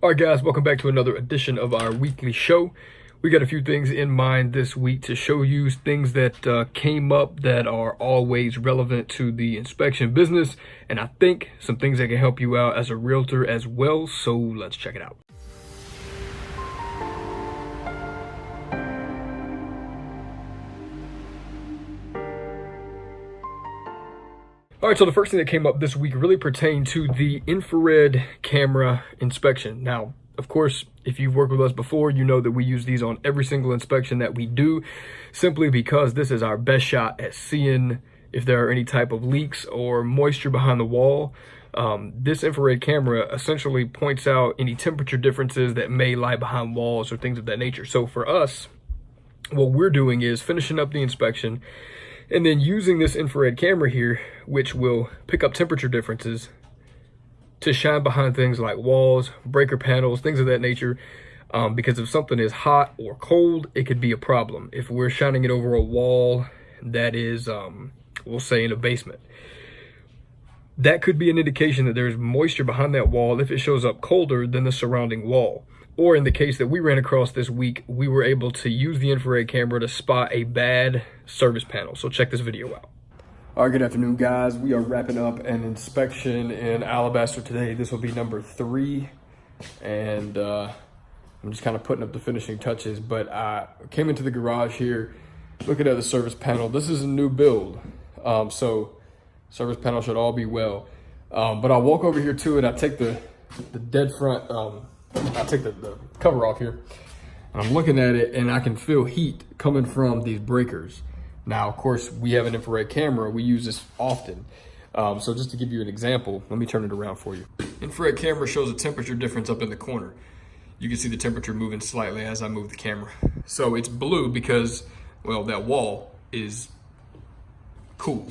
All right, guys, welcome back to another edition of our weekly show. We got a few things in mind this week to show you, things that came up that are always relevant to the inspection business, and I think some things that can help you out as a realtor as well. So let's check it out. All right, so the first thing that came up this week really pertained to the infrared camera inspection. Now, of course, if you've worked with us before, you know that we use these on every single inspection that we do, simply because this is our best shot at seeing if there are any type of leaks or moisture behind the wall. This infrared camera essentially points out any temperature differences that may lie behind walls or things of that nature. So for us, what we're doing is finishing up the inspection and then using this infrared camera here, which will pick up temperature differences, to shine behind things like walls, breaker panels, things of that nature. Because if something is hot or cold, it could be a problem. If we're shining it over a wall that is, we'll say in a basement, that could be an indication that there's moisture behind that wall if it shows up colder than the surrounding wall. Or in the case that we ran across this week, we were able to use the infrared camera to spot a bad service panel. So check this video out. All right, good afternoon, guys. We are wrapping up an inspection in Alabaster today. This will be number 3. And I'm just kind of putting up the finishing touches. But I came into the garage here, looking at the service panel. This is a new build. So service panel should all be well. But I'll walk over here to it. I take the dead front, I take the cover off here, and I'm looking at it, and I can feel heat coming from these breakers. Now, of course, we have an infrared camera. We use this often. So just to give you an example, let me turn it around for you. Infrared camera shows a temperature difference up in the corner. You can see the temperature moving slightly as I move the camera. So it's blue because, well, that wall is cool.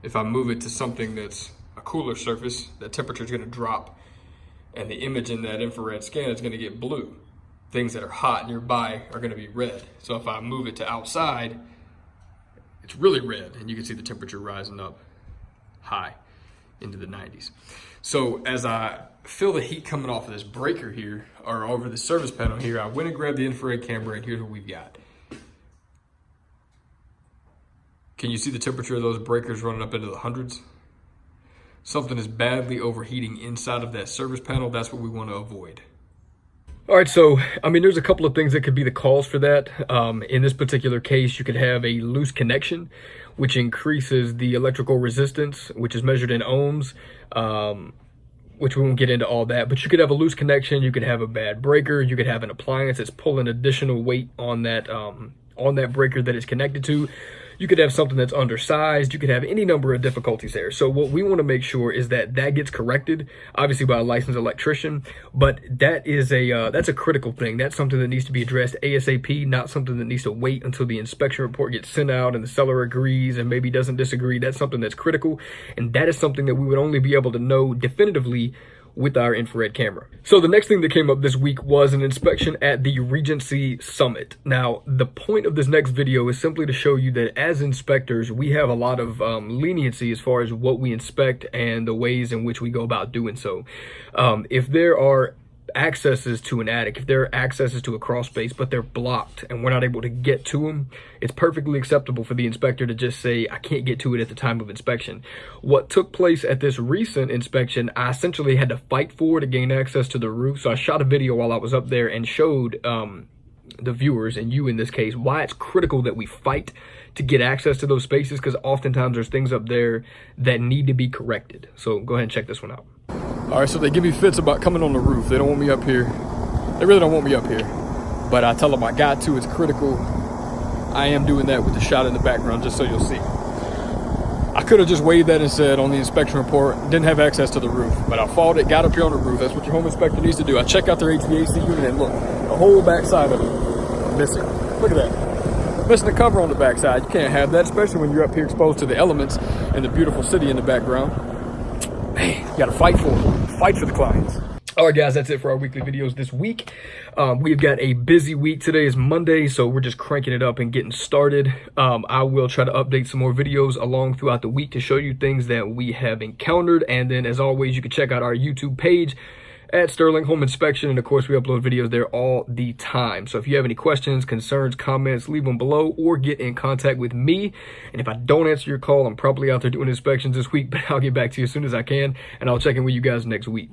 If I move it to something that's a cooler surface, that temperature is going to drop, and the image in that infrared scan is going to get blue. Things that are hot nearby are going to be red. So if I move it to outside, it's really red, and you can see the temperature rising up high into the 90s. So as I feel the heat coming off of this breaker here, or over the service panel here, I went and grabbed the infrared camera, and here's what we've got. Can you see the temperature of those breakers running up into the hundreds? Something is badly overheating inside of that service panel. That's what we want to avoid. All right, so, I mean, there's a couple of things that could be the cause for that. In this particular case, you could have a loose connection, which increases the electrical resistance, which is measured in ohms, which we won't get into all that. But you could have a loose connection. You could have a bad breaker. You could have an appliance that's pulling additional weight on that breaker that it's connected to. You could have something that's undersized. You could have any number of difficulties there. So what we want to make sure is that gets corrected, obviously by a licensed electrician. But that is that's a critical thing. That's something that needs to be addressed ASAP, not something that needs to wait until the inspection report gets sent out and the seller agrees and maybe doesn't disagree. That's something that's critical, and that is something that we would only be able to know definitively with our infrared camera. So the next thing that came up this week was an inspection at the Regency Summit. Now, the point of this next video is simply to show you that as inspectors, we have a lot of leniency as far as what we inspect and the ways in which we go about doing so. If there are accesses to an attic, if there are accesses to a crawl space, but they're blocked and we're not able to get to them, it's perfectly acceptable for the inspector to just say, I can't get to it at the time of inspection. What took place at this recent inspection, I essentially had to fight for to gain access to the roof. So I shot a video while I was up there and showed the viewers, and you in this case, why it's critical that we fight to get access to those spaces, because oftentimes there's things up there that need to be corrected. So go ahead and check this one out. All right, so they give me fits about coming on the roof. They don't want me up here. They really don't want me up here. But I tell them I got to, it's critical. I am doing that with the shot in the background, just so you'll see. I could have just waved that and said on the inspection report, didn't have access to the roof. But I fought it, got up here on the roof. That's what your home inspector needs to do. I check out their HVAC unit and look, the whole back side of it missing. Look at that. Missing the cover on the back side. You can't have that, especially when you're up here exposed to the elements and the beautiful city in the background. Man, you gotta fight for it. Fight for the clients. All right, guys, that's it for our weekly videos this week. We've got a busy week. Today is Monday, so we're just cranking it up and getting started. I will try to update some more videos along throughout the week to show you things that we have encountered. And then, as always, you can check out our YouTube page at Sterling Home Inspection. And, of course, we upload videos there all the time. So if you have any questions, concerns, comments, leave them below or get in contact with me. And if I don't answer your call, I'm probably out there doing inspections this week, but I'll get back to you as soon as I can. And I'll check in with you guys next week.